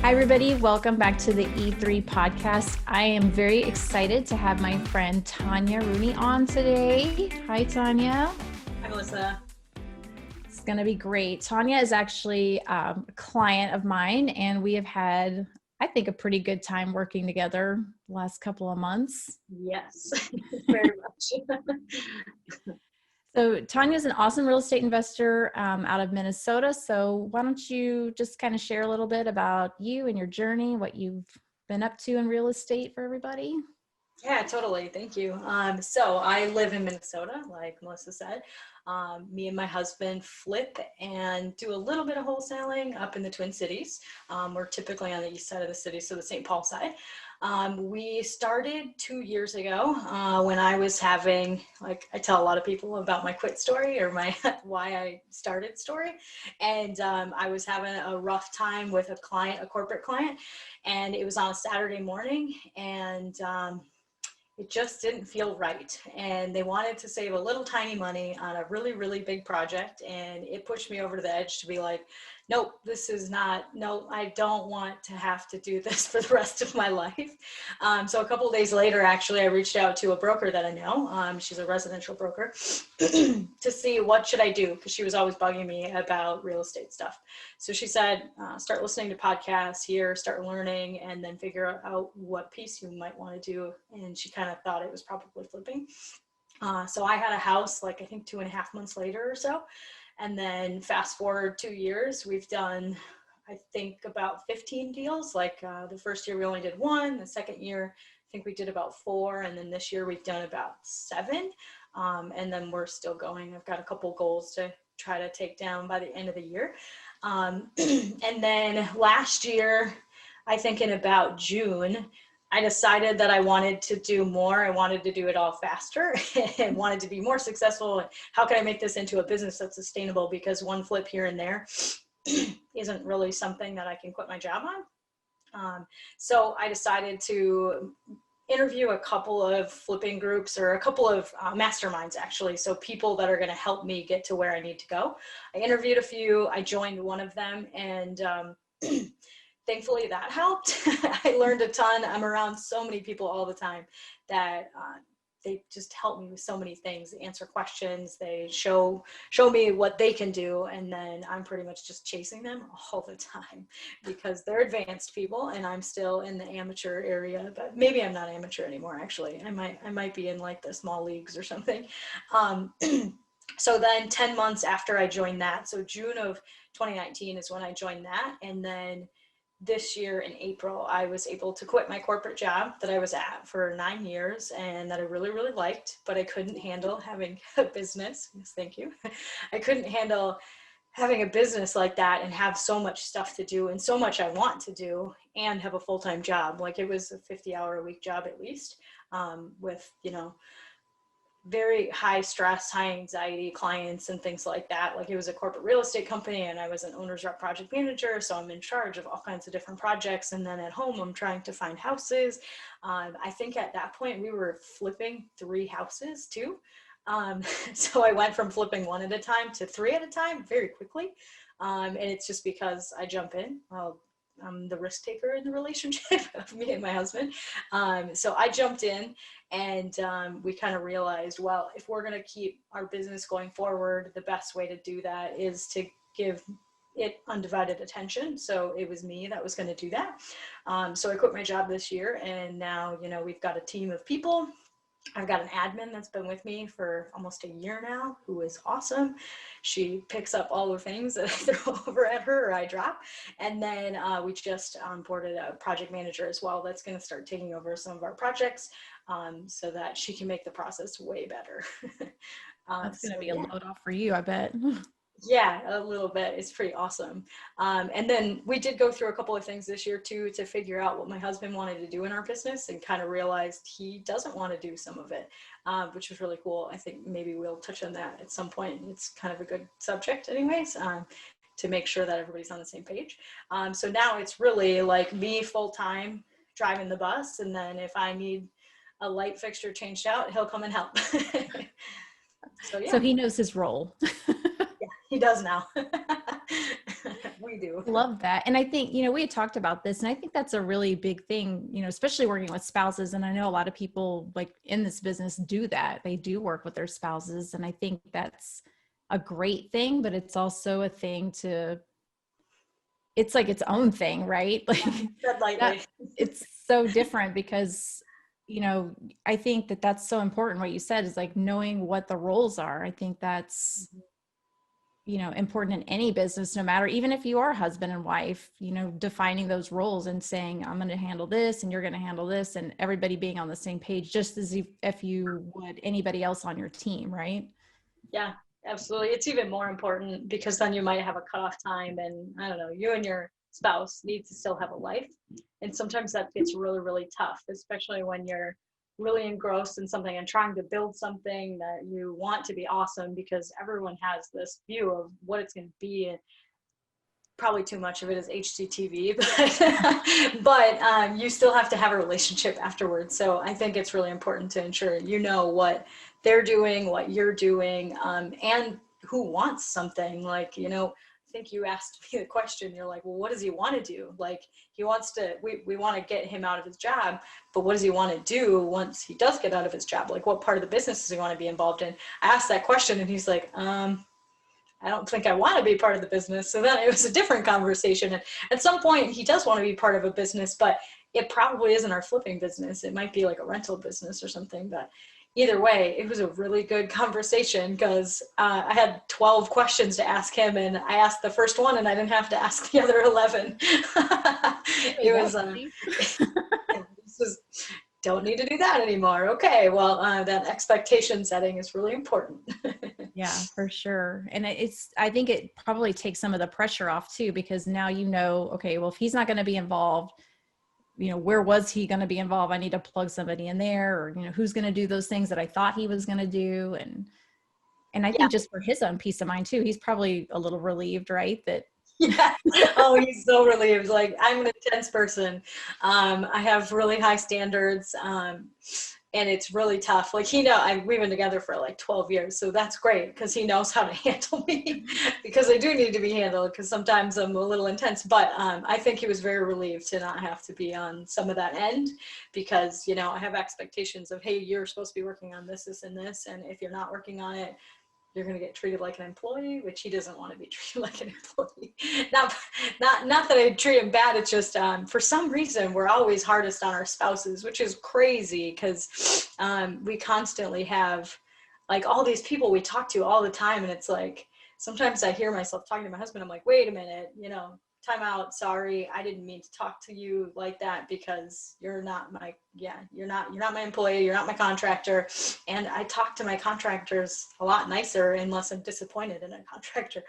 Hi, everybody. Welcome back to the E3 podcast. I am very excited to have my friend Tanya Rooney on today. Hi, Tanya. Hi, Melissa. It's going to be great. Tanya is actually a client of mine, and we have had, I think, a pretty good time working together the last couple of months. Yes, very much. So Tanya is an awesome real estate investor out of Minnesota. So why don't you just kind of share a little bit about you and your journey, what you've been up to in real estate for everybody? Yeah, totally. Thank you. So I live in Minnesota, like Melissa said. Me and my husband flip and do a little bit of wholesaling up in the Twin Cities. We're typically on the east side of the city, so the St. Paul side. We started 2 years ago when I was having, like, I tell a lot of people about my quit story or my why I started story. And I was having a rough time with a client, a corporate client, and it was on a Saturday morning, and it just didn't feel right. And they wanted to save a little tiny money on a really, really big project. And it pushed me over to the edge to be like, nope, this is not, no, I don't want to have to do this for the rest of my life. So a couple of days later, actually, I reached out to a broker that I know. She's a residential broker to see what should I do, because she was always bugging me about real estate stuff. So she said, start listening to podcasts here, start learning, and then figure out what piece you might want to do. And she kind of thought it was probably flipping. So I had a house, like, I think 2.5 months later or so. And then fast forward 2 years, we've done, I think, about 15 deals. Like the first year we only did one. The second year, I think we did about 4. And then this year we've done about 7. And then we're still going. I've got a couple goals to try to take down by the end of the year. And then last year, I think in about June, I decided that I wanted to do more. I wanted to do it all faster and wanted to be more successful. And how can I make this into a business that's sustainable? Because one flip here and there isn't really something that I can quit my job on. So I decided to interview a couple of flipping groups, or a couple of masterminds, actually. So people that are going to help me get to where I need to go. I interviewed a few. I joined one of them, and thankfully that helped. I learned a ton. I'm around so many people all the time that they just help me with so many things. They answer questions, they show me what they can do, and then I'm pretty much just chasing them all the time because they're advanced people and I'm still in the amateur area. But maybe I'm not amateur anymore, actually. I might be in like the small leagues or something. So then 10 months after I joined that, so June of 2019 is when I joined that, and then this year in April, I was able to quit my corporate job that I was at for 9 years and that I really, really liked, but I couldn't handle having a business. Yes, thank you. I couldn't handle having a business like that and have so much stuff to do and so much I want to do and have a full-time job. Like, it was a 50-hour-a-week job at least, with, very high stress, high anxiety clients and things like that. Like, it was a corporate real estate company and I was an owner's rep project manager. So I'm in charge of all kinds of different projects. And then at home, I'm trying to find houses. I think at that point we were flipping 3 houses too. So I went from flipping 1 at a time to 3 at a time very quickly. And it's just because I jump in. I'm the risk taker in the relationship of me and my husband. So I jumped in, and we kind of realized, well, if we're going to keep our business going forward, the best way to do that is to give it undivided attention. So it was me that was going to do that. So I quit my job this year, and now, we've got a team of people. I've got an admin that's been with me for almost a year now, who is awesome. She picks up all the things that I throw over at her or I drop. And then we just onboarded a project manager as well that's going to start taking over some of our projects, so that she can make the process way better. That's going to be a load off for you, I bet. Yeah, a little bit. It's pretty awesome. And then we did go through a couple of things this year too, to figure out what my husband wanted to do in our business, and kind of realized he doesn't want to do some of it, which was really cool. I think maybe we'll touch on that at some point. It's kind of a good subject anyways, to make sure that everybody's on the same page. So now it's really like me full-time driving the bus. And then if I need a light fixture changed out, he'll come and help. So he knows his role. He does now. We do. Love that. And I think, we had talked about this, and I think that's a really big thing, especially working with spouses. And I know a lot of people like in this business do that. They do work with their spouses. And I think that's a great thing, but it's also a thing it's like its own thing, right? Like Tread lightly. it's so different because, I think that that's so important. What you said is like knowing what the roles are. I think that's, important in any business, no matter, even if you are husband and wife, defining those roles and saying, I'm going to handle this and you're going to handle this, and everybody being on the same page, just as if you would anybody else on your team, right? Yeah, absolutely. It's even more important because then you might have a cutoff time, and I don't know, you and your spouse need to still have a life. And sometimes that gets really, really tough, especially when you're really engrossed in something and trying to build something that you want to be awesome, because everyone has this view of what it's going to be. And probably too much of it is HGTV, but you still have to have a relationship afterwards. So I think it's really important to ensure you know what they're doing, what you're doing, and who wants something. Like, I think you asked me the question, you're like, well, what does he want to do? Like, he wants to, we want to get him out of his job, but what does he want to do once he does get out of his job? Like, what part of the business does he want to be involved in? I asked that question and he's like, I don't think I want to be part of the business. So then it was a different conversation. And at some point, he does want to be part of a business, but it probably isn't our flipping business. It might be like a rental business or something. But either way, it was a really good conversation because I had 12 questions to ask him, and I asked the first one, and I didn't have to ask the other 11. It was, this was, don't need to do that anymore. Okay, well, that expectation setting is really important. Yeah, for sure. And I think it probably takes some of the pressure off too, because now, okay, well, if he's not going to be involved, where was he going to be involved? I need to plug somebody in there, or, who's going to do those things that I thought he was going to do. And I Yeah. think just for his own peace of mind too, he's probably a little relieved, right? That Yeah. Oh, he's so relieved. Like, I'm an intense person. I have really high standards. And it's really tough. Like, we've been together for like 12 years. So that's great because he knows how to handle me because I do need to be handled because sometimes I'm a little intense. But I think he was very relieved to not have to be on some of that end because, I have expectations of, hey, you're supposed to be working on this, this, and this. And if you're not working on it, you're going to get treated like an employee, which he doesn't want to be treated like an employee. Not that I treat him bad. It's just for some reason we're always hardest on our spouses, which is crazy because we constantly have like all these people we talk to all the time, and it's like sometimes I hear myself talking to my husband. I'm like, wait a minute, time out. Sorry, I didn't mean to talk to you like that because you're not my employee, you're not my contractor. And I talk to my contractors a lot nicer unless I'm disappointed in a contractor.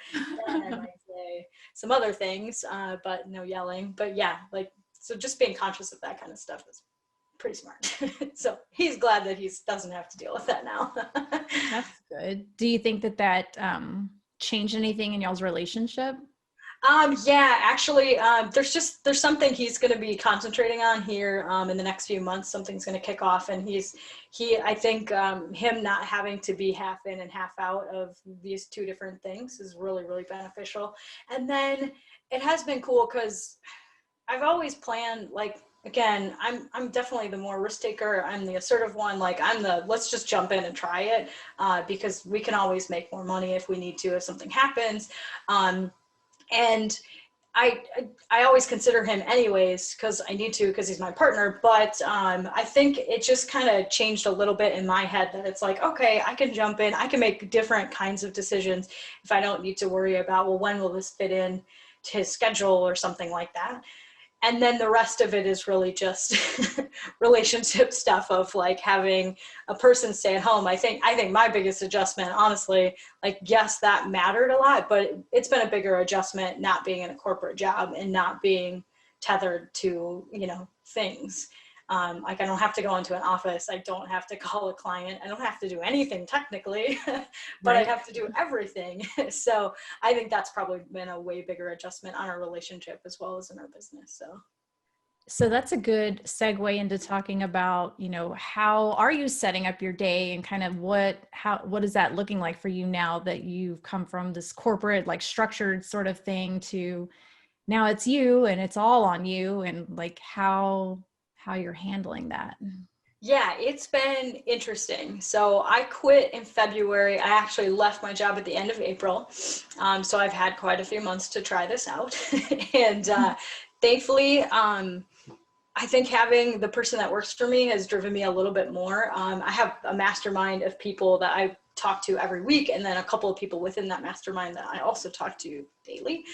Then I might say some other things, but no yelling. But yeah, like, so just being conscious of that kind of stuff is pretty smart. So he's glad that he doesn't have to deal with that now. that's good. Do you think that changed anything in y'all's relationship? Yeah, actually, there's something he's going to be concentrating on here in the next few months. Something's going to kick off, and I think him not having to be half in and half out of these two different things is really, really beneficial. And then it has been cool because I've always planned, like, again, I'm definitely the more risk taker. I'm the assertive one. Like, let's just jump in and try it because we can always make more money if we need to, if something happens. And I always consider him anyways because I need to because he's my partner. But I think it just kind of changed a little bit in my head that it's like, okay, I can jump in. I can make different kinds of decisions if I don't need to worry about, well, when will this fit in to his schedule or something like that. And then the rest of it is really just relationship stuff of like having a person stay at home. I think my biggest adjustment, honestly, like, yes, that mattered a lot, but it's been a bigger adjustment not being in a corporate job and not being tethered to, things. Like, I don't have to go into an office. I don't have to call a client. I don't have to do anything technically, but I Right. have to do everything. So I think that's probably been a way bigger adjustment on our relationship as well as in our business. So So that's a good segue into talking about, how are you setting up your day and kind of what is that looking like for you now that you've come from this corporate, like structured sort of thing to now it's you and it's all on you, and like how you're handling that. Yeah, it's been interesting. So I quit in February. I actually left my job at the end of April. So I've had quite a few months to try this out. And thankfully, I think having the person that works for me has driven me a little bit more. I have a mastermind of people that I talk to every week, and then a couple of people within that mastermind that I also talk to daily.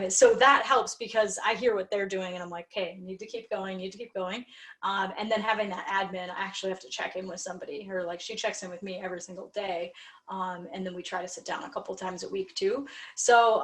So that helps because I hear what they're doing and I'm like, okay, need to keep going, need to keep going. And then having that admin, I actually have to check in with somebody, or like she checks in with me every single day. And then we try to sit down a couple times a week too. So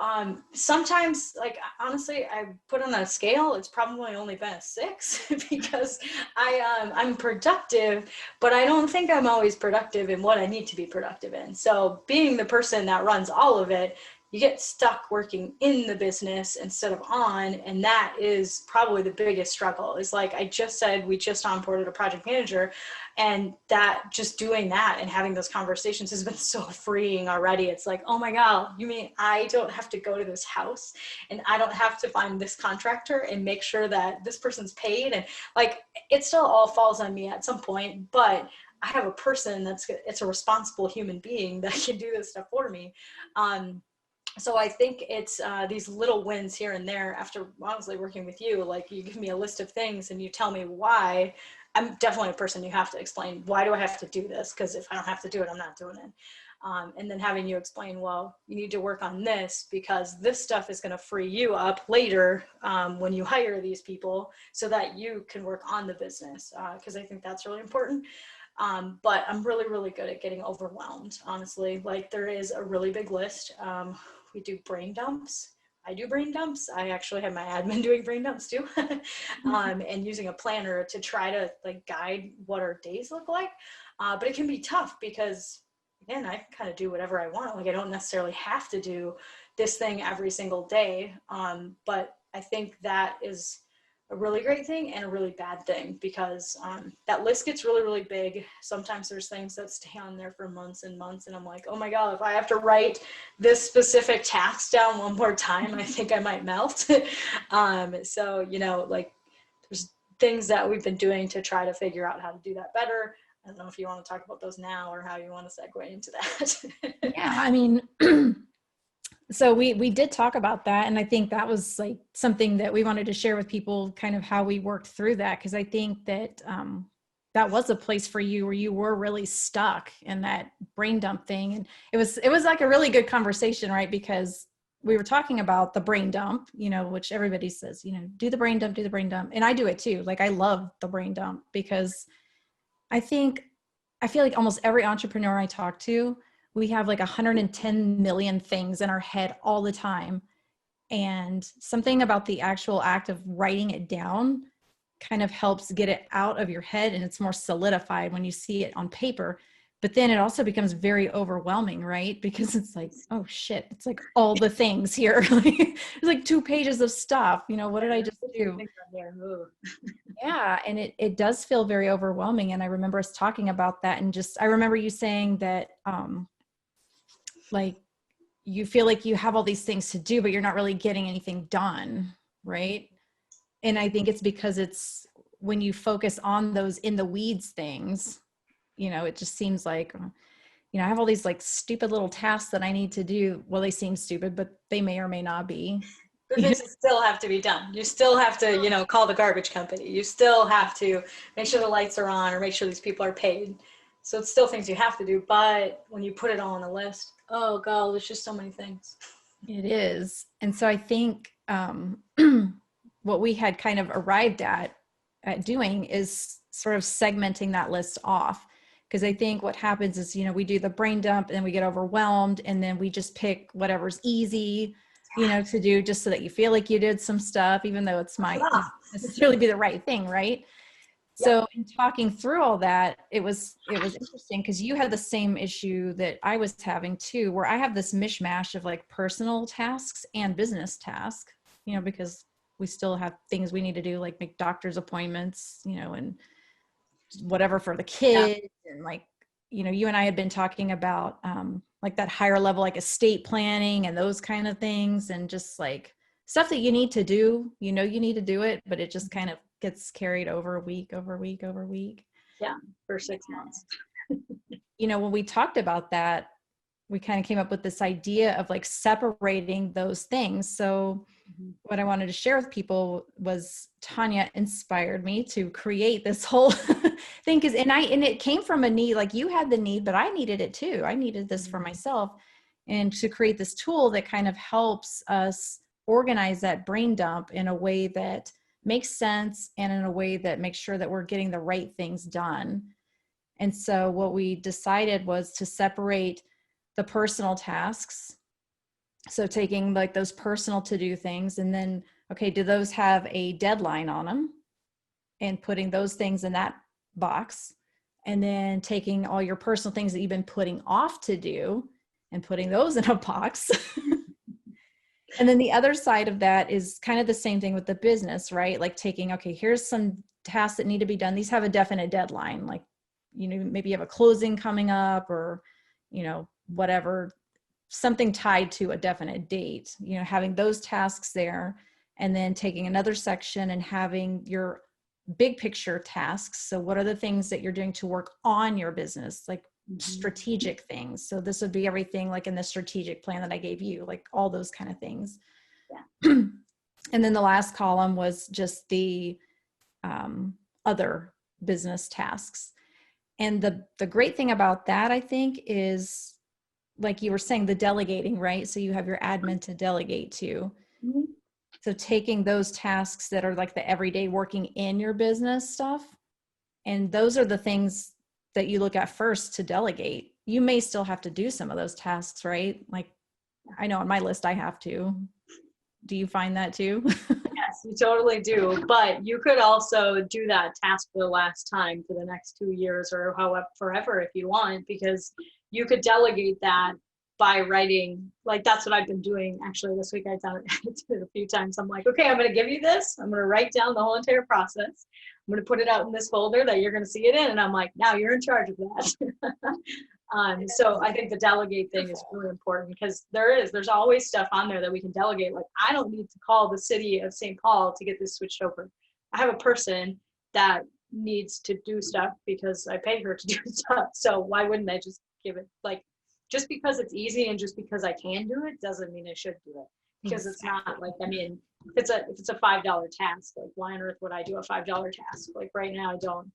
sometimes, like, honestly, I put on a scale, it's probably only been a 6 because I'm productive, but I don't think I'm always productive in what I need to be productive in. So being the person that runs all of it, you get stuck working in the business instead of on, and that is probably the biggest struggle. Is like I just said, we just onboarded a project manager, and that just doing that and having those conversations has been so freeing already. It's like, oh my God, you mean I don't have to go to this house and I don't have to find this contractor and make sure that this person's paid, and like it still all falls on me at some point, but I have a person it's a responsible human being that can do this stuff for me. So I think it's these little wins here and there after honestly working with you. Like you give me a list of things and you tell me why. I'm definitely a person you have to explain, why do I have to do this? Because if I don't have to do it, I'm not doing it. And then having you explain, well, you need to work on this because this stuff is going to free you up later when you hire these people so that you can work on the business. Because I think that's really important. But I'm really, really good at getting overwhelmed, honestly. Like there is a really big list. We do brain dumps. I do brain dumps. I actually have my admin doing brain dumps too. And using a planner to try to like guide what our days look like. But it can be tough because again, I can kind of do whatever I want. Like I don't necessarily have to do this thing every single day. But I think that is a really great thing and a really bad thing because that list gets really, really big. Sometimes there's things that stay on there for months and months. And I'm like, oh my God, if I have to write this specific task down one more time, I think I might melt. So, like there's things that we've been doing to try to figure out how to do that better. I don't know if you want to talk about those now or how you want to segue into that. Yeah, I mean, so we did talk about that, and I think that was like something that we wanted to share with people, kind of how we worked through that, because I think that that was a place for you where you were really stuck in that brain dump thing, and it was like a really good conversation, right? Because we were talking about the brain dump, which everybody says, do the brain dump, and I do it too. Like I love the brain dump because I feel like almost every entrepreneur I talk to, we have like 110 million things in our head all the time. And something about the actual act of writing it down kind of helps get it out of your head, and it's more solidified when you see it on paper. But then it also becomes very overwhelming, right? Because it's like, oh shit, it's like all the things here. It's like 2 pages of stuff. What did I just do? Yeah. And it does feel very overwhelming. And I remember us talking about that, and I remember you saying that, like you feel like you have all these things to do, but you're not really getting anything done. Right. And I think it's because it's when you focus on those in the weeds things, it just seems like, I have all these like stupid little tasks that I need to do. Well, they seem stupid, but they may or may not be. The things still have to be done. You still have to, call the garbage company. You still have to make sure the lights are on or make sure these people are paid. So it's still things you have to do. But when you put it all on a list, oh God, there's just so many things. It is. And so I think what we had kind of arrived at doing is sort of segmenting that list off. Because I think what happens is, we do the brain dump and then we get overwhelmed, and then we just pick whatever's easy, to do just so that you feel like you did some stuff, even though it's might not necessarily be the right thing, right? So in talking through all that, it was interesting because you had the same issue that I was having too, where I have this mishmash of like personal tasks and business tasks, because we still have things we need to do, like make doctor's appointments, and whatever for the Yeah. kids. And like, you and I had been talking about like that higher level, like estate planning and those kind of things, and just like stuff that you need to do, you need to do it, but it just kind of gets carried over week over week over week. Yeah. For 6 months. When we talked about that, we kind of came up with this idea of like separating those things. So what I wanted to share with people was Tanya inspired me to create this whole thing. And it came from a need, like you had the need, but I needed it too. I needed this for myself, and to create this tool that kind of helps us organize that brain dump in a way that makes sense and in a way that makes sure that we're getting the right things done. And so what we decided was to separate the personal tasks. So taking like those personal to-do things, and then, okay, do those have a deadline on them? And putting those things in that box. And then taking all your personal things that you've been putting off to do and putting those in a box. And then the other side of that is kind of the same thing with the business, right? Like taking, okay, here's some tasks that need to be done. These have a definite deadline. Like, maybe you have a closing coming up, or, whatever, something tied to a definite date, having those tasks there, and then taking another section and having your big picture tasks. So what are the things that you're doing to work on your business, like strategic things? So this would be everything like in the strategic plan that I gave you, like all those kind of things. Yeah. And then the last column was just the other business tasks. And the great thing about that, I think, is like you were saying, the delegating, right? So you have your admin to delegate to. Mm-hmm. So taking those tasks that are like the everyday working in your business stuff, and those are the things that you look at first to delegate. You may still have to do some of those tasks, right? Like I know on my list I have to. Do you find that too? Yes, you totally do. But you could also do that task for the last time for the next 2 years, or however, forever if you want, because you could delegate that by writing. Like that's what I've been doing actually this week. I've done it a few times. I'm like, okay, I'm going to give you this. I'm going to write down the whole entire process. I'm going to put it out in this folder that you're going to see it in. And I'm like, now you're in charge of that. So I think the delegate thing is really important, because there's always stuff on there that we can delegate. Like I don't need to call the city of St. Paul to get this switched over. I have a person that needs to do stuff because I pay her to do stuff. So why wouldn't I just give it, like, just because it's easy and just because I can do it doesn't mean I should do it, because it's not like, I mean, if it's a $5 task, like why on earth would I do a $5 task? Like right now I don't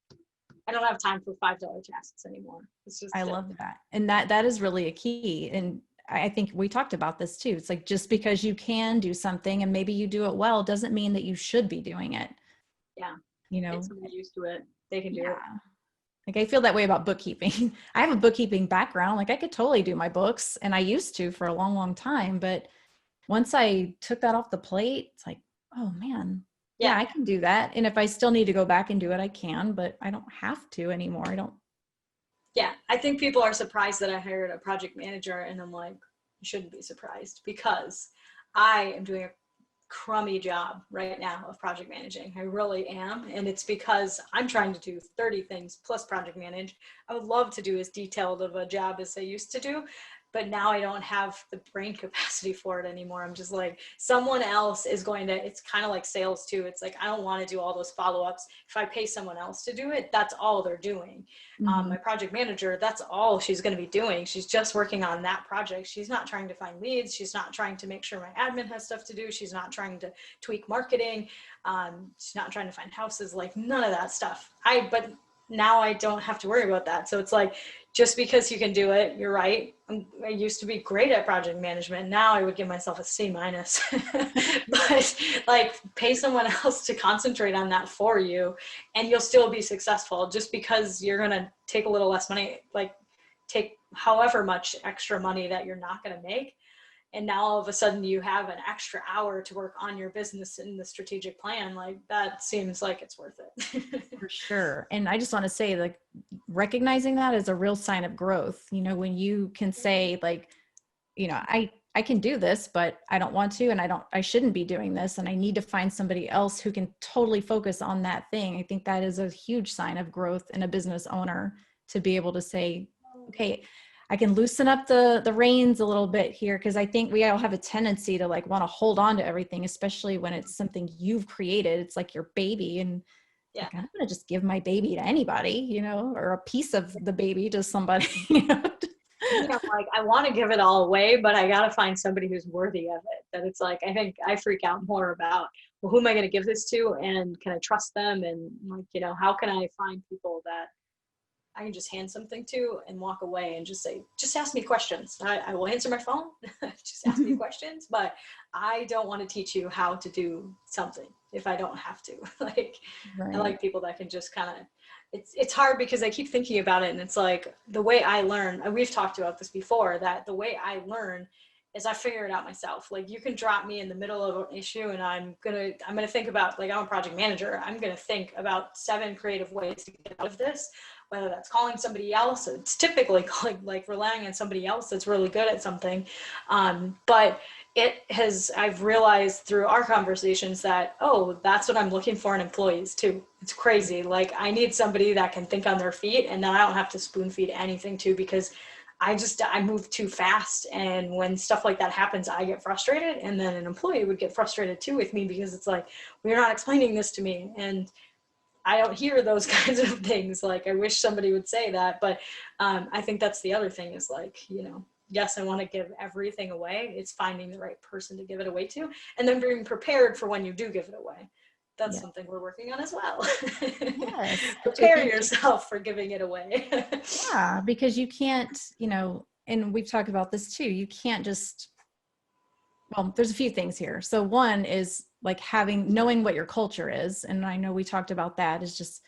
have time for $5 tasks anymore. It's just, I love that. And that is really a key. And I think we talked about this too. It's like, just because you can do something and maybe you do it well, doesn't mean that you should be doing it. yeah, get somebody used to it. They can do it. Like I feel that way about bookkeeping. I have a bookkeeping background. Like I could totally do my books, and I used to for a long, long time. But once I took that off the plate, it's like, oh man, yeah, I can do that. And if I still need to go back and do it, I can, but I don't have to anymore. I don't. Yeah, I think people are surprised that I hired a project manager, and I'm like, you shouldn't be surprised, because I am doing a crummy job right now of project managing. I really am. And it's because I'm trying to do 30 things plus project manage. I would love to do as detailed of a job as I used to do, but now I don't have the brain capacity for it anymore. I'm just like, someone else is going to, it's kind of like sales too. It's like, I don't want to do all those follow-ups. If I pay someone else to do it, that's all they're doing. My project manager, that's all she's going to be doing. She's just working on that project. She's not trying to find leads. She's not trying to make sure my admin has stuff to do. She's not trying to tweak marketing. She's not trying to find houses, like none of that stuff. But now I don't have to worry about that. So it's like, just because you can do it, you're right. I used to be great at project management. Now I would give myself a C-. But like, pay someone else to concentrate on that for you, and you'll still be successful. Just because you're going to take a little less money, like take however much extra money that you're not going to make, and now all of a sudden you have an extra hour to work on your business in the strategic plan, like that seems like it's worth it. For sure. And I just want to say, like, recognizing that is a real sign of growth. When you can say, like, I can do this, but I don't want to, and I shouldn't be doing this. And I need to find somebody else who can totally focus on that thing. I think that is a huge sign of growth in a business owner, to be able to say, okay, I can loosen up the reins a little bit here. Cause I think we all have a tendency to like want to hold on to everything, especially when it's something you've created. It's like your baby. And Yeah. like, I'm going to just give my baby to anybody, you know, or a piece of the baby to somebody, you know? You know, like I want to give it all away, but I got to find somebody who's worthy of it. That it's like, I think I freak out more about, well, who am I going to give this to? And can I trust them? And like, you know, how can I find people that I can just hand something to and walk away and just say, just ask me questions. I will answer my phone. Just ask me questions, but I don't want to teach you how to do something if I don't have to. Like, Right. I like people that can just kind of, it's hard because I keep thinking about it, and it's like the way I learn, and we've talked about this before, that the way I learn is I figure it out myself. Like you can drop me in the middle of an issue and I'm gonna think about, like I'm a project manager, I'm gonna think about 7 creative ways to get out of this, whether that's calling somebody else. It's typically calling, like relying on somebody else that's really good at something. But I've realized through our conversations that, oh, that's what I'm looking for in employees too. It's crazy. Like I need somebody that can think on their feet and that I don't have to spoon feed anything to, because I move too fast. And when stuff like that happens, I get frustrated. And then an employee would get frustrated too with me, because it's like, well, you're not explaining this to me. And I don't hear those kinds of things. Like I wish somebody would say that. But I think that's the other thing is like, you know, yes, I want to give everything away. It's finding the right person to give it away to, and then being prepared for when you do give it away. That's something we're working on as well. Yes. Prepare yourself for giving it away. Yeah, because you can't, you know, and we've talked about this too. You can't just, well, there's a few things here. So one is like knowing what your culture is. And I know we talked about that, is just,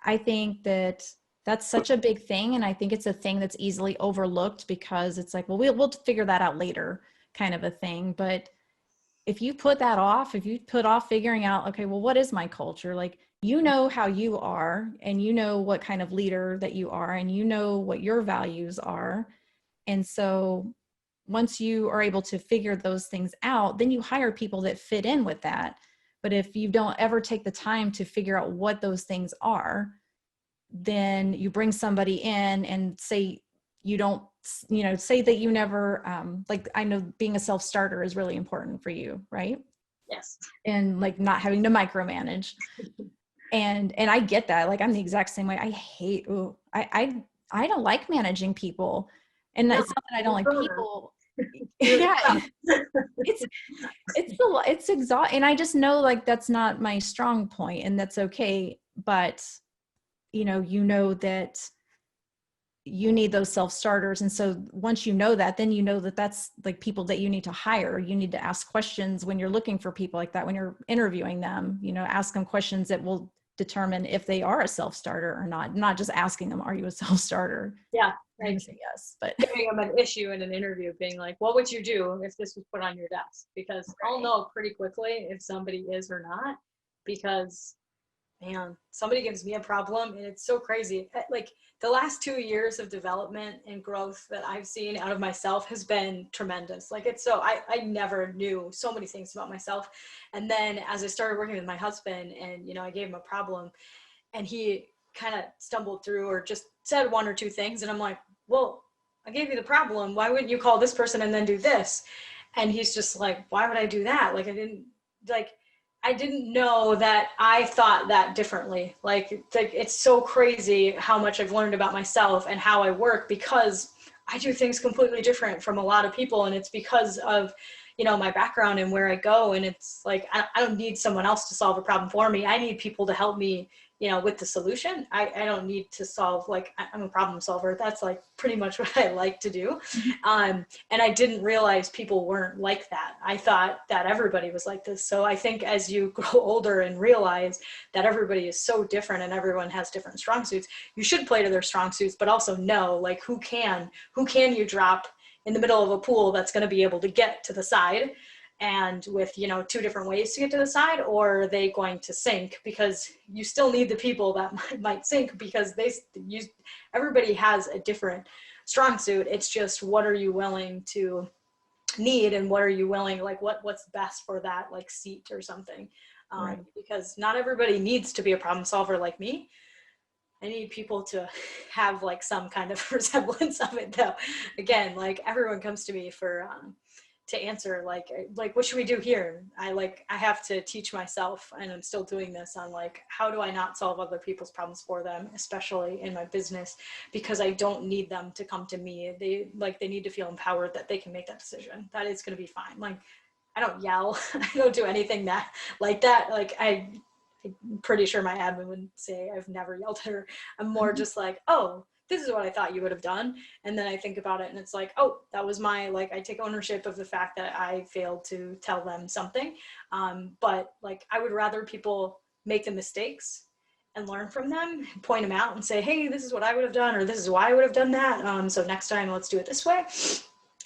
I think that that's such a big thing. And I think it's a thing that's easily overlooked, because it's like, well, we'll figure that out later kind of a thing. But if you put that off, if you put off figuring out, okay, well, what is my culture? Like, you know how you are, and you know what kind of leader that you are, and you know what your values are. And so once you are able to figure those things out, then you hire people that fit in with that. But if you don't ever take the time to figure out what those things are, then you bring somebody in and say you don't, you know, say that you never, like I know being a self-starter is really important for you, right? Yes. And like not having to micromanage. And I get that. Like I'm the exact same way. I hate, I don't like managing people. And No, it's not that I don't like people. you're Yeah. It's exhausting. And I just know like that's not my strong point, and that's okay. But you know that you need those self-starters. And so once you know that, then you know that that's like people that you need to hire. You need to ask questions when you're looking for people like that, when you're interviewing them, you know, ask them questions that will determine if they are a self-starter or not just asking them, are you a self-starter? Yeah. I'm gonna Like say yes, but giving them an issue in an interview, being like, what would you do if this was put on your desk? Because I'll know pretty quickly if somebody is or not, because man, somebody gives me a problem and it's so crazy. Like the last 2 years of development and growth that I've seen out of myself has been tremendous. Like it's so, I never knew so many things about myself. And then as I started working with my husband and, you know, I gave him a problem and he kind of stumbled through or just said 1 or 2 things. And I'm like, well, I gave you the problem. Why wouldn't you call this person and then do this? And he's just like, why would I do that? I didn't know that I thought that differently. Like it's so crazy how much I've learned about myself and how I work, because I do things completely different from a lot of people. And it's because of, you know, my background and where I go. And it's like, I don't need someone else to solve a problem for me. I need people to help me, you know, with the solution. I don't need to solve, like, I'm a problem solver. That's like pretty much what I like to do. And I didn't realize people weren't like that. I thought that everybody was like this. So I think as you grow older and realize that everybody is so different and everyone has different strong suits, you should play to their strong suits, but also know like who can you drop in the middle of a pool that's going to be able to get to the side, and with, you know, 2 different ways to get to the side, or are they going to sink? Because you still need the people that might sink, because everybody has a different strong suit. It's just, what are you willing to need, and what are you willing, like what's best for that like seat or something. Right. Because not everybody needs to be a problem solver like me. I need people to have like some kind of resemblance of it though. Again, like everyone comes to me for to answer like what should we do here? I have to teach myself, and I'm still doing this, on like how do I not solve other people's problems for them, especially in my business, because I don't need them to come to me. They need to feel empowered that they can make that decision. That it's going to be fine. Like I don't yell. I don't do anything that like that. Like I'm pretty sure my admin would say I've never yelled at her. I'm more just like, oh, this is what I thought you would have done. And then I think about it and it's like, oh, that was my, like, I take ownership of the fact that I failed to tell them something. But like, I would rather people make the mistakes and learn from them, point them out and say, hey, this is what I would have done, or this is why I would have done that. So next time, let's do it this way.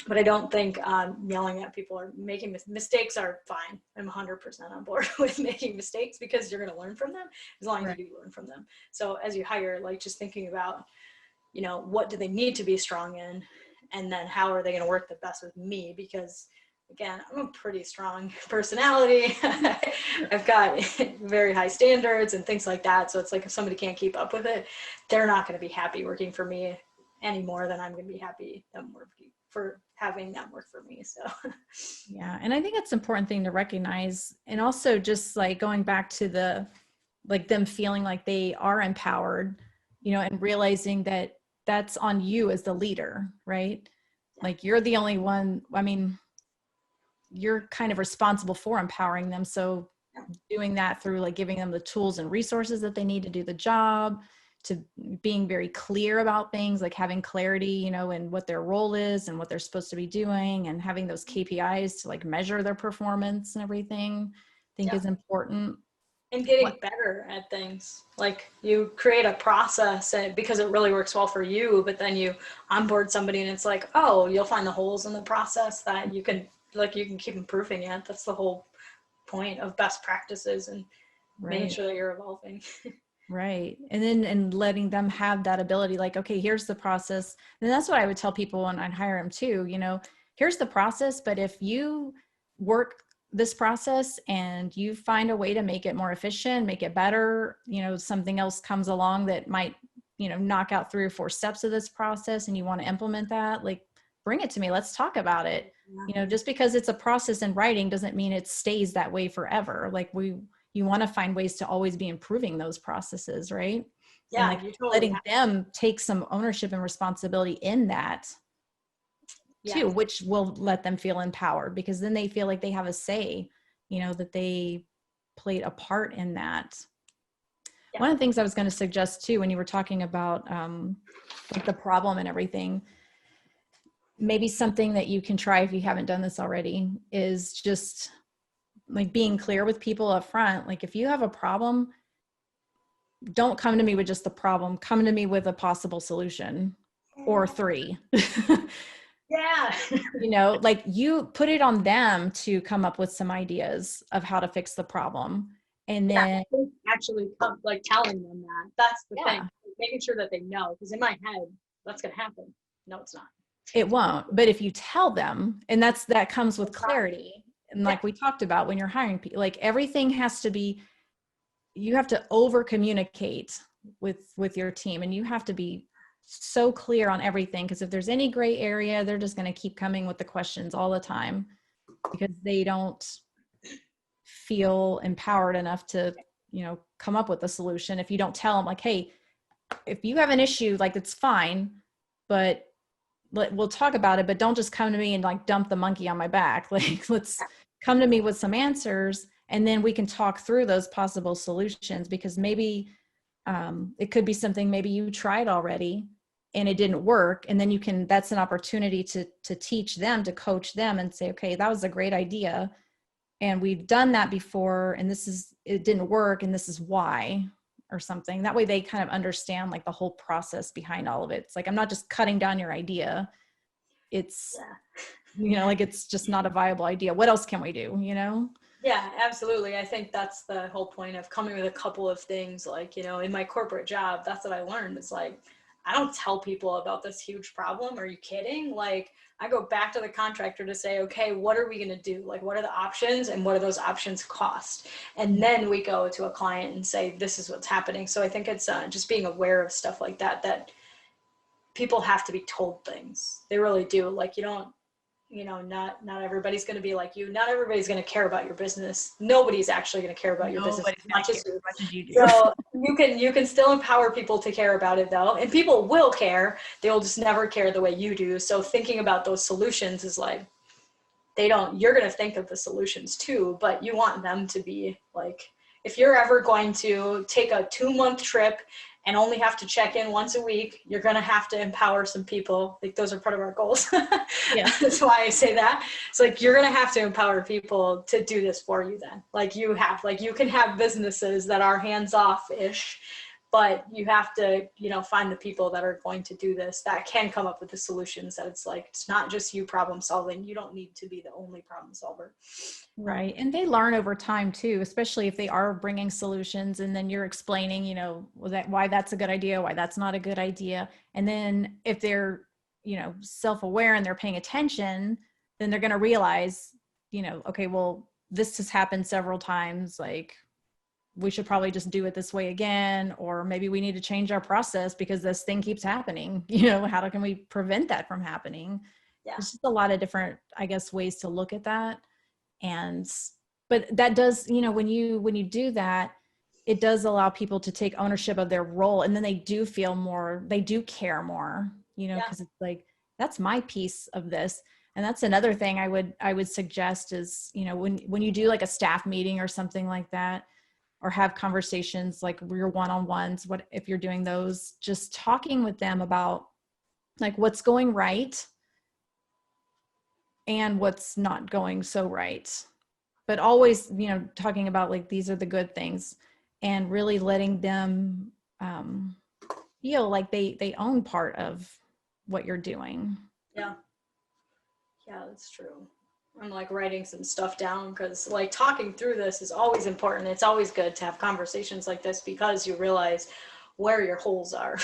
But I don't think yelling at people or making mistakes are fine. I'm 100% on board with making mistakes because you're going to learn from them as long as Right. you do learn from them. So as you hire, like just thinking about, you know, what do they need to be strong in? And then how are they going to work the best with me? Because again, I'm a pretty strong personality. I've got very high standards and things like that. So it's like if somebody can't keep up with it, they're not going to be happy working for me any more than I'm going to be happy them working for having them work for me. So Yeah. And I think it's an important thing to recognize. And also just like going back to the, like them feeling like they are empowered, and realizing that that's on you as the leader, right? yeah, Like you're the only one, I mean, you're kind of responsible for empowering them. So doing that through like giving them the tools and resources that they need to do the job, to being very clear about things, like having clarity, in what their role is and what they're supposed to be doing, and having those KPIs to like measure their performance and everything, I think yeah. is important. And What? getting better at things. Like you create a process because it really works well for you, but then you onboard somebody and it's like, oh, you'll find the holes in the process that you can keep improving it. That's the whole point of best practices and making Right. sure that you're evolving. Right. And letting them have that ability, like, okay, here's the process. And that's what I would tell people when I'd hire them too, here's the process, but if you work this process and you find a way to make it more efficient, make it better, something else comes along that might, knock out 3 or 4 steps of this process and you want to implement that, like bring it to me. Let's talk about it. Just because it's a process in writing doesn't mean it stays that way forever. Like you want to find ways to always be improving those processes, right? And Yeah, like you totally letting have. them take some ownership and responsibility in that Yeah, too, which will let them feel empowered, because then they feel like they have a say, that they played a part in that. yeah, One of the things I was going to suggest too, when you were talking about like the problem and everything, maybe something that you can try if you haven't done this already is just like being clear with people up front. Like if you have a problem, don't come to me with just the problem, come to me with a possible solution or 3. yeah. Like you put it on them to come up with some ideas of how to fix the problem. And Yeah, then, actually like telling them that. That's the thing. yeah, Making sure that they know, because in my head, that's going to happen. No, it's not. it won't. But if you tell them, and that comes with clarity. And Yeah, like we talked about when you're hiring people, like everything has to be, you have to over communicate with your team, and you have to be so clear on everything, because if there's any gray area, they're just going to keep coming with the questions all the time because they don't feel empowered enough to come up with a solution. If you don't tell them like, hey, if you have an issue, like it's fine, but we'll talk about it, but don't just come to me and like dump the monkey on my back. Like let's come to me with some answers, and then we can talk through those possible solutions, because maybe it could be something maybe you tried already and it didn't work, and then that's an opportunity to teach them, to coach them and say, okay, that was a great idea and we've done that before, and it didn't work, and this is why, or something. That way they kind of understand like the whole process behind all of it. It's like, I'm not just cutting down your idea. It's, yeah. like it's just not a viable idea. What else can we do, Yeah, absolutely. I think that's the whole point of coming with a couple of things. Like, in my corporate job, that's what I learned. It's like, I don't tell people about this huge problem. Are you kidding? Like, I go back to the contractor to say, okay, what are we going to do? Like, what are the options and what do those options cost? And then we go to a client and say, this is what's happening. So I think it's just being aware of stuff like that, that people have to be told things. They really do. Like, you don't, not everybody's going to be like you. Not everybody's going to care about your business. Nobody's actually going to care about your business Nobody's as much gonna as care you. as much as you do. So you can still empower people to care about it though. And people will care. They will just never care the way you do. So thinking about those solutions is like, you're going to think of the solutions too, but you want them to be like, if you're ever going to take a 2-month trip and only have to check in once a week, you're going to have to empower some people. Like, those are part of our goals. Yeah. That's why I say that. It's like, you're going to have to empower people to do this for you then. Like, you can have businesses that are hands off ish, but you have to, find the people that are going to do this, that can come up with the solutions, that it's like, it's not just you problem solving. You don't need to be the only problem solver. Right. And they learn over time too, especially if they are bringing solutions and then you're explaining, why that's a good idea, why that's not a good idea. And then if they're, self-aware and they're paying attention, then they're going to realize, okay, well, this has happened several times. Like, we should probably just do it this way again, or maybe we need to change our process because this thing keeps happening. How can we prevent that from happening? Yeah. There's just a lot of different, I guess, ways to look at that. But that does, when you do that, it does allow people to take ownership of their role, and then they do care more, because it's like, that's my piece of this. And that's another thing I would suggest is, when you do like a staff meeting or something like that, or have conversations like your one-on-ones, what if you're doing those, just talking with them about like what's going right and what's not going so right. But always, talking about like, these are the good things, and really letting them feel like they own part of what you're doing. Yeah. Yeah, that's true. I'm like writing some stuff down because like talking through this is always important. It's always good to have conversations like this because you realize where your holes are.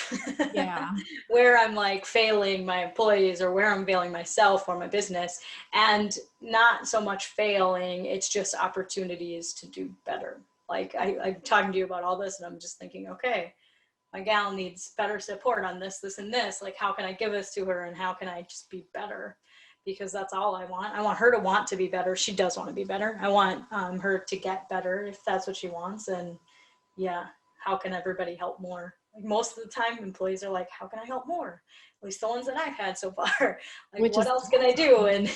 Yeah. Where I'm like failing my employees, or where I'm failing myself or my business, and not so much failing, it's just opportunities to do better. Like I'm talking to you about all this and I'm just thinking, okay, my gal needs better support on this, this, and this. Like, how can I give this to her, and how can I just be better? Because that's all I want. I want her to want to be better. She does want to be better. I want her to get better if that's what she wants. And yeah, how can everybody help more? Like, most of the time, employees are like, how can I help more? At least the ones that I've had so far. Like, what else can I do? And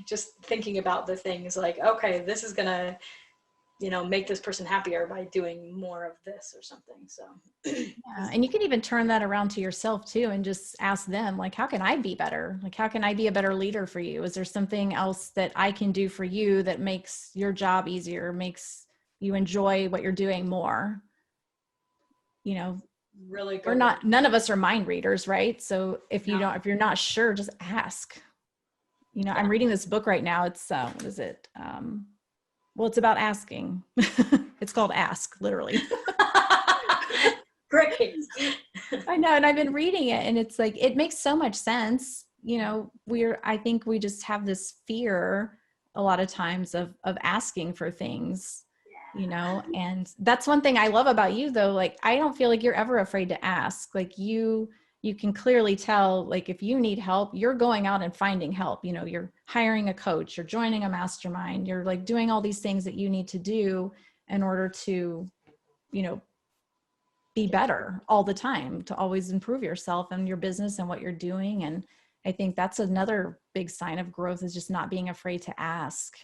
just thinking about the things like, okay, this is going to, make this person happier by doing more of this or something. So Yeah. And you can even turn that around to yourself too, and just ask them, like, how can I be better? Like, how can I be a better leader for you? Is there something else that I can do for you that makes your job easier, makes you enjoy what you're doing more? Really good. None of us are mind readers, right? So if you're not sure, just ask. I'm reading this book right now. It's what is it? Well, it's about asking. It's called Ask, literally. Great. I know. And I've been reading it, and it's like, it makes so much sense. I think we just have this fear a lot of times of asking for things, and that's one thing I love about you though. Like, I don't feel like you're ever afraid to ask. Like, you can clearly tell, like, if you need help, you're going out and finding help. You're hiring a coach, you're joining a mastermind, you're like doing all these things that you need to do in order to, be better all the time, to always improve yourself and your business and what you're doing. And I think that's another big sign of growth, is just not being afraid to ask.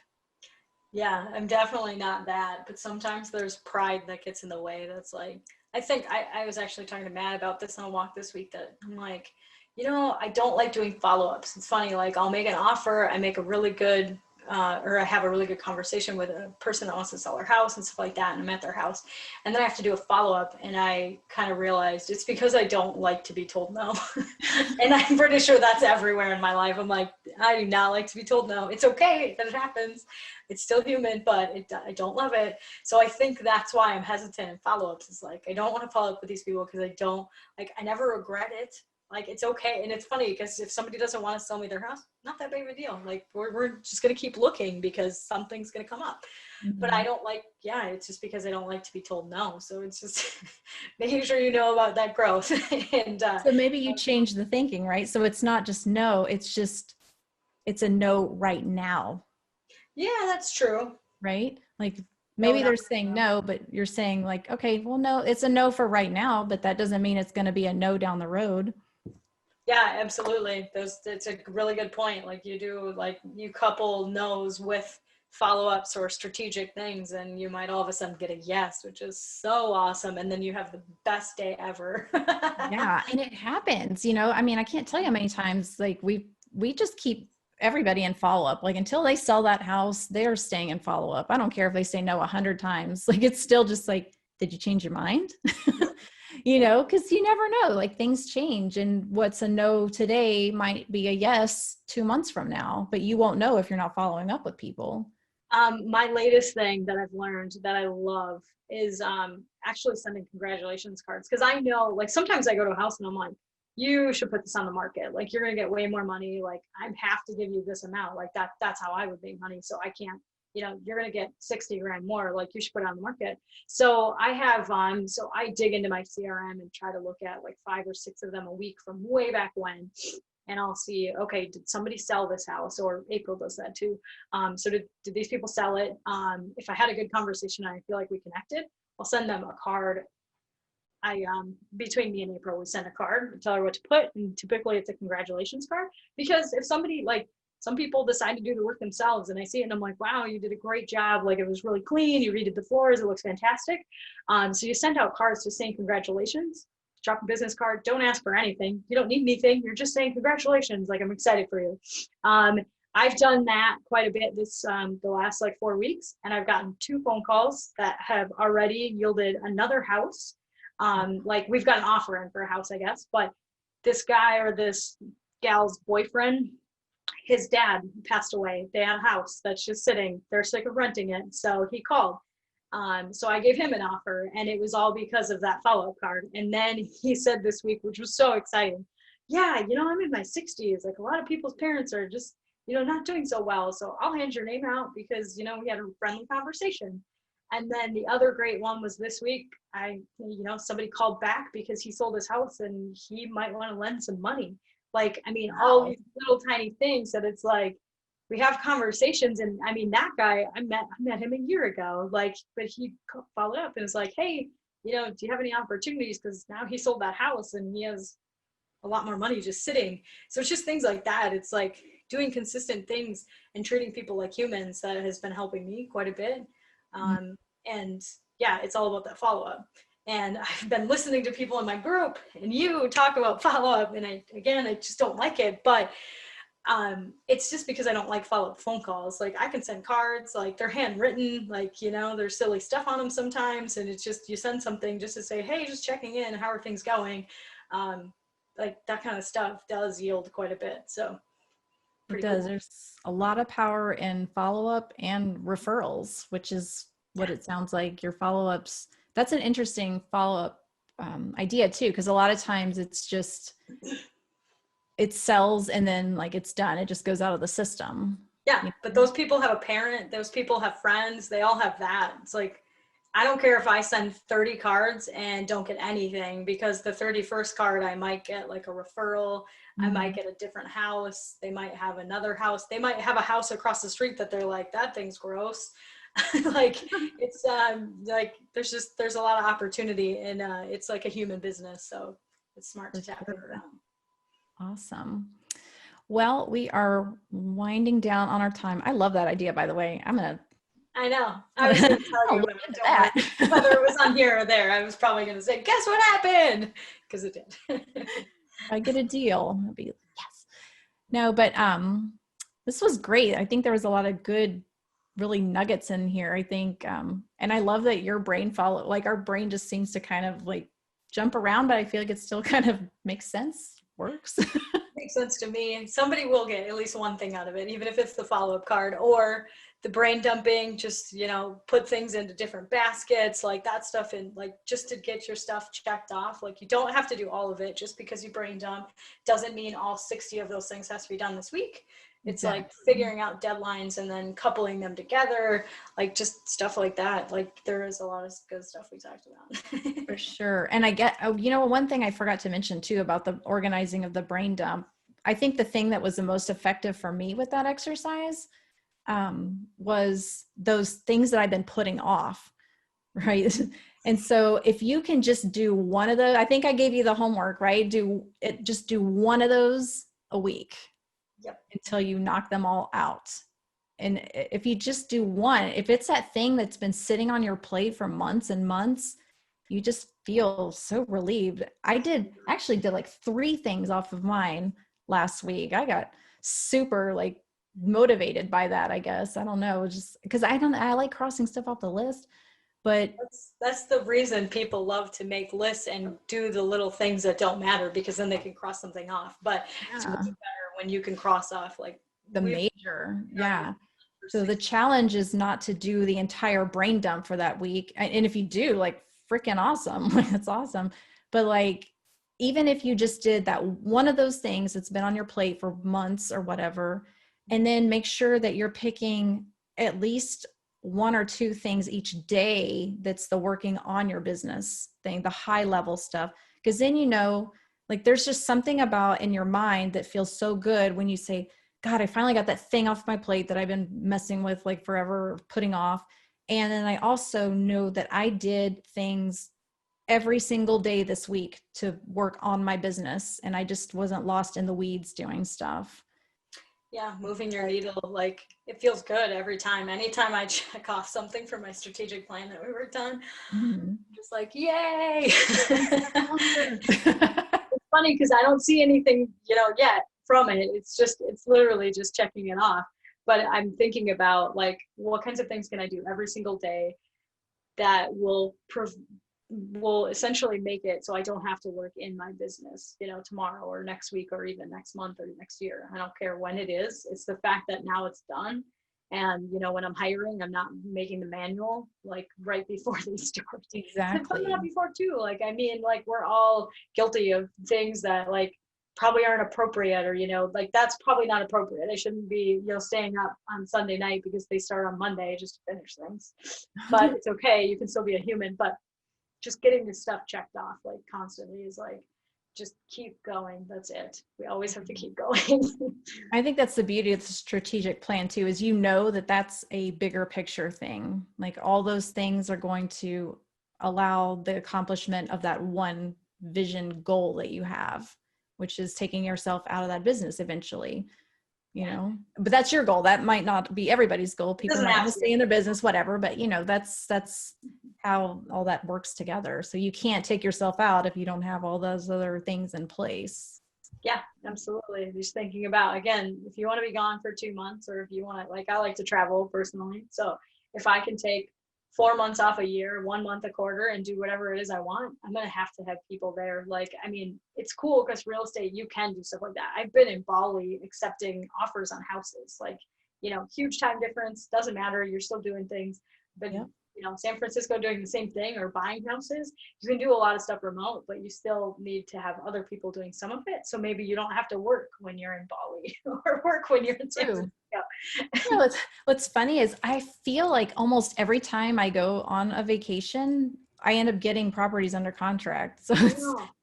Yeah, I'm definitely not that, but sometimes there's pride that gets in the way. That's like, I think I was actually talking to Matt about this on a walk this week, that I'm like, I don't like doing follow-ups. It's funny, like, I'll make an offer, I make a really good or I have a really good conversation with a person that wants to sell their house and stuff like that, and I'm at their house, and then I have to do a follow-up, and I kind of realized it's because I don't like to be told no. And I'm pretty sure that's everywhere in my life. I'm like, I do not like to be told no. It's okay that it happens. It's still human, but I don't love it. So I think that's why I'm hesitant in follow-ups. It's like, I don't want to follow up with these people because I never regret it. Like, it's okay. And it's funny because if somebody doesn't want to sell me their house, not that big of a deal. Like, we're just going to keep looking because something's going to come up. But I don't like, it's just because I don't like to be told no. So it's just making sure you know about that growth. And so maybe you change the thinking, right? So it's not just no, it's a no right now. yeah, that's true. Right? Like No, maybe not they're right saying now. no, but you're saying like, okay, well, no, it's a no for right now, but that doesn't mean it's going to be a no down the road. Yeah, absolutely. It's a really good point. Like you couple no's with follow-ups or strategic things, and you might all of a sudden get a yes, which is so awesome. And then you have the best day ever. Yeah. And it happens, I mean, I can't tell you how many times like we just keep everybody in follow up. Like until they sell that house, they're staying in follow up. I don't care if they say no 100 times. Like it's still just like, did you change your mind? Because you never know, like things change, and what's a no today might be a yes 2 months from now, but you won't know if you're not following up with people. My latest thing that I've learned that I love is actually sending congratulations cards. Because I know, like, sometimes I go to a house and I'm like, you should put this on the market. Like, you're going to get way more money. Like, I have to give you this amount. Like, that's how I would make money. So I can't, you're going to get 60 grand more. Like, you should put it on the market. So I have, so I dig into my CRM and try to look at like 5 or 6 of them a week from way back when. And I'll see, okay, did somebody sell this house? Or April does that too. So did these people sell it? If I had a good conversation and I feel like we connected, I'll send them a card. Between me and April, we send a card and tell her what to put. And typically it's a congratulations card, because if somebody, like, some people decide to do the work themselves and I see it and I'm like, wow, you did a great job. Like, it was really clean. You redid the floors. It looks fantastic. So you send out cards just saying congratulations. Drop a business card. Don't ask for anything. You don't need anything. You're just saying congratulations. Like, I'm excited for you. I've done that quite a bit the last like 4 weeks, and I've gotten 2 phone calls that have already yielded another house. Like, we've got an offer in for a house, I guess, but this guy or this gal's boyfriend, his dad passed away. They had a house that's just sitting. They're sick of renting it, so he called. So I gave him an offer, and it was all because of that follow-up card. And then he said this week, which was so exciting, yeah, I'm in my 60s. Like, a lot of people's parents are just, not doing so well. So I'll hand your name out because, we had a friendly conversation. And then the other great one was this week. Somebody called back because he sold his house and he might want to lend some money. Like, I mean, all these little tiny things that it's like, we have conversations. And I mean, that guy, I met him a year ago, like, but he followed up and was like, hey, do you have any opportunities? Because now he sold that house and he has a lot more money just sitting. So it's just things like that. It's like doing consistent things and treating people like humans that has been helping me quite a bit. And yeah, it's all about that follow-up. And I've been listening to people in my group and you talk about follow-up, and I just don't like it. But it's just because I don't like follow-up phone calls. Like, I can send cards, like, they're handwritten, like, there's silly stuff on them sometimes, and it's just, you send something just to say, hey, just checking in, how are things going? Like, that kind of stuff does yield quite a bit. So It pretty does. cool. There's a lot of power in follow-up and referrals, which is what it sounds like your follow-ups. That's an interesting follow-up idea too, because a lot of times it's just, it sells and then like it's done. It just goes out of the system. Yeah, but those people have a parent, those people have friends, they all have that. It's like, I don't care if I send 30 cards and don't get anything, because the 31st card, I might get like a referral. I might get a different house. They might have another house. They might have a house across the street that they're like, that thing's gross. Like, it's like, there's a lot of opportunity, and it's like a human business. So it's smart to tap it around. Awesome. Well, we are winding down on our time. I love that idea, by the way. I know. I was going to tell you look about it. into Don't worry. that. Whether it was on here or there, I was probably going to say, guess what happened? Because it did. I get a deal. I'll be yes. No, but This was great. I think there was a lot of good, really nuggets in here. I think, and I love that your brain like our brain just seems to kind of like jump around, but I feel like it still kind of makes sense, works. Makes sense to me. And somebody will get at least one thing out of it, even if it's the follow-up card or the brain dumping, just, put things into different baskets, like that stuff, and like just to get your stuff checked off. Like you don't have to do all of it. Just because you brain dump doesn't mean all 60 of those things has to be done this week. It's Exactly. like figuring out deadlines and then coupling them together, like just stuff like that. Like there is a lot of good stuff we talked about. For sure. And I get, one thing I forgot to mention too about the organizing of the brain dump. I think the thing that was the most effective for me with that exercise was those things that I've been putting off. Right. And so if you can just do one of those, I think I gave you the homework, right? Just do one of those a week. Yep. Until you knock them all out. And if you just do one, if it's that thing that's been sitting on your plate for months and months, you just feel so relieved. I actually did like 3 things off of mine last week. I got super like motivated by that, I guess. I don't know, just because I like crossing stuff off the list, but that's the reason people love to make lists and do the little things that don't matter, because then they can cross something off. But it's way better when you can cross off like the major. Yeah. So the challenge is not to do the entire brain dump for that week. And if you do, like, freaking awesome. That's awesome. But like, even if you just did that one of those things that's been on your plate for months or whatever, and then make sure that you're picking at least 1 or 2 things each day that's the working on your business thing, the high level stuff. Because then, like there's just something about in your mind that feels so good when you say, God, I finally got that thing off my plate that I've been messing with like forever, putting off. And then I also know that I did things every single day this week to work on my business. And I just wasn't lost in the weeds doing stuff. Yeah, moving your needle, like it feels good every time. Anytime I check off something from my strategic plan that we worked on, just like, yay. It's funny because I don't see anything, yet from it. It's literally just checking it off. But I'm thinking about like, what kinds of things can I do every single day that will essentially make it so I don't have to work in my business, tomorrow or next week or even next month or next year. I don't care when it is. It's the fact that now it's done. And, when I'm hiring, I'm not making the manual like right before they start. Exactly. Not before too. Like, I mean, like we're all guilty of things that like probably aren't appropriate, or, like that's probably not appropriate. I shouldn't be, staying up on Sunday night because they start on Monday just to finish things. But it's okay. You can still be a human. But just getting this stuff checked off like constantly is like, just keep going. That's it. We always have to keep going. I think that's the beauty of the strategic plan too, is that that's a bigger picture thing. Like all those things are going to allow the accomplishment of that one vision goal that you have, which is taking yourself out of that business eventually. But that's your goal. That might not be everybody's goal. People might want to stay in their business, whatever, but that's how all that works together. So you can't take yourself out if you don't have all those other things in place. Yeah, absolutely. Just thinking about, again, if you want to be gone for 2 months, or if you want to, like, I like to travel personally. So if I can take 4 months off a year, 1 month a quarter, and do whatever it is I want, I'm going to have people there. Like, I mean, it's cool because real estate, you can do stuff like that. I've been in Bali accepting offers on houses, like, huge time difference, doesn't matter. You're still doing things, but San Francisco doing the same thing, or buying houses. You can do a lot of stuff remote, but you still need to have other people doing some of it. So maybe you don't have to work when you're in Bali or work when you're in San Francisco. What's funny is I feel like almost every time I go on a vacation, I end up getting properties under contract. So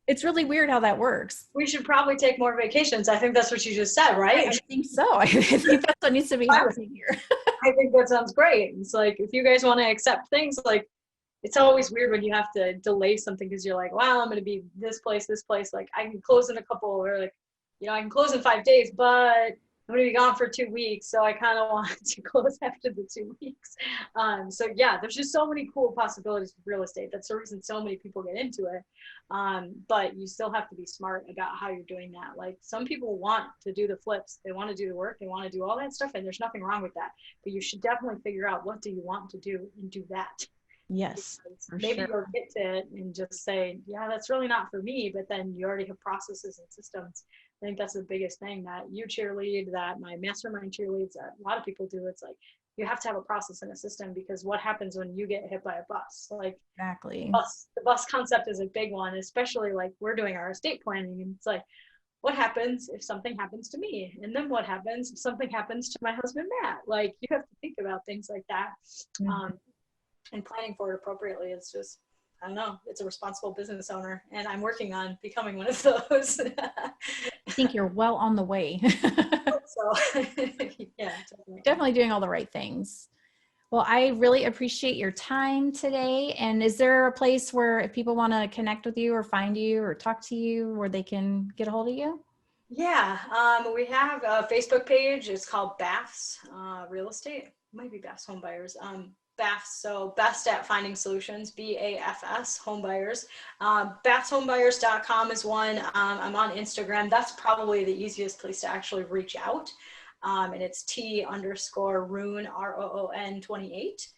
it's really weird how that works. We should probably take more vacations. I think that's what you just said, right? I think so. I think that's what needs to be happening here. I think that sounds great. It's like, if you guys want to accept things, like, it's always weird when you have to delay something because you're like, wow, I'm going to be this place. Like, I can close in a couple, or like, I can close in 5 days, but I'm going to be gone for 2 weeks. So I kind of want to close after the 2 weeks. So yeah, there's just so many cool possibilities with real estate. That's the reason so many people get into it. But you still have to be smart about how you're doing that. Like some people want to do the flips. They want to do the work. They want to do all that stuff. And there's nothing wrong with that. But you should definitely figure out what do you want to do and do that. Yes, for Maybe sure. you'll get to it and just say, yeah, that's really not for me. But then you already have processes and systems. I think that's the biggest thing that you cheerlead, that my mastermind cheerleads, that a lot of people do. It's like you have to have a process and a system, because what happens when you get hit by a bus? Like Exactly. the bus concept is a big one, especially like we're doing our estate planning, and it's like, what happens if something happens to me? And then what happens if something happens to my husband, Matt? Like you have to think about things like that. Mhm. And planning for it appropriately is just, I don't know, it's a responsible business owner, and I'm working on becoming one of those. I think you're well on the way. So yeah, definitely. Definitely doing all the right things. Well, I really appreciate your time today. And is there a place where if people want to connect with you or find you or talk to you where they can get a hold of you? Yeah, we have a Facebook page. It's called Baths Real Estate. It might be Baths Home Buyers. Baths, so best at finding solutions, BAFS Home Buyers. BathsHomebuyers.com is one. I'm on Instagram. That's probably the easiest place to actually reach out. And it's T_Roon, ROON 28.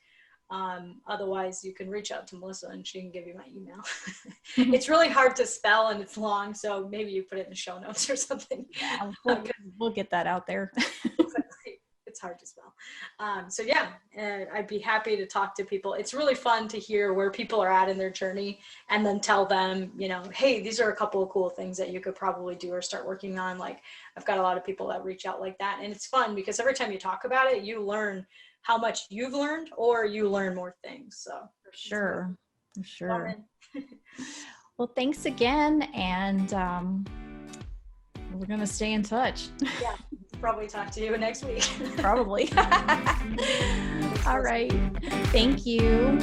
Otherwise, you can reach out to Melissa and she can give you my email. It's really hard to spell and it's long, so maybe you put it in the show notes or something. Yeah, we'll get that out there. It's hard to spell. So yeah, I'd be happy to talk to people. It's really fun to hear where people are at in their journey and then tell them, you know, hey, these are a couple of cool things that you could probably do or start working on. Like I've got a lot of people that reach out like that. And it's fun because every time you talk about it, you learn how much you've learned or you learn more things. So For sure. For sure. fun. Well, thanks again. And we're going to stay in touch. Yeah, probably talk to you next week. Probably. All right. Thank you.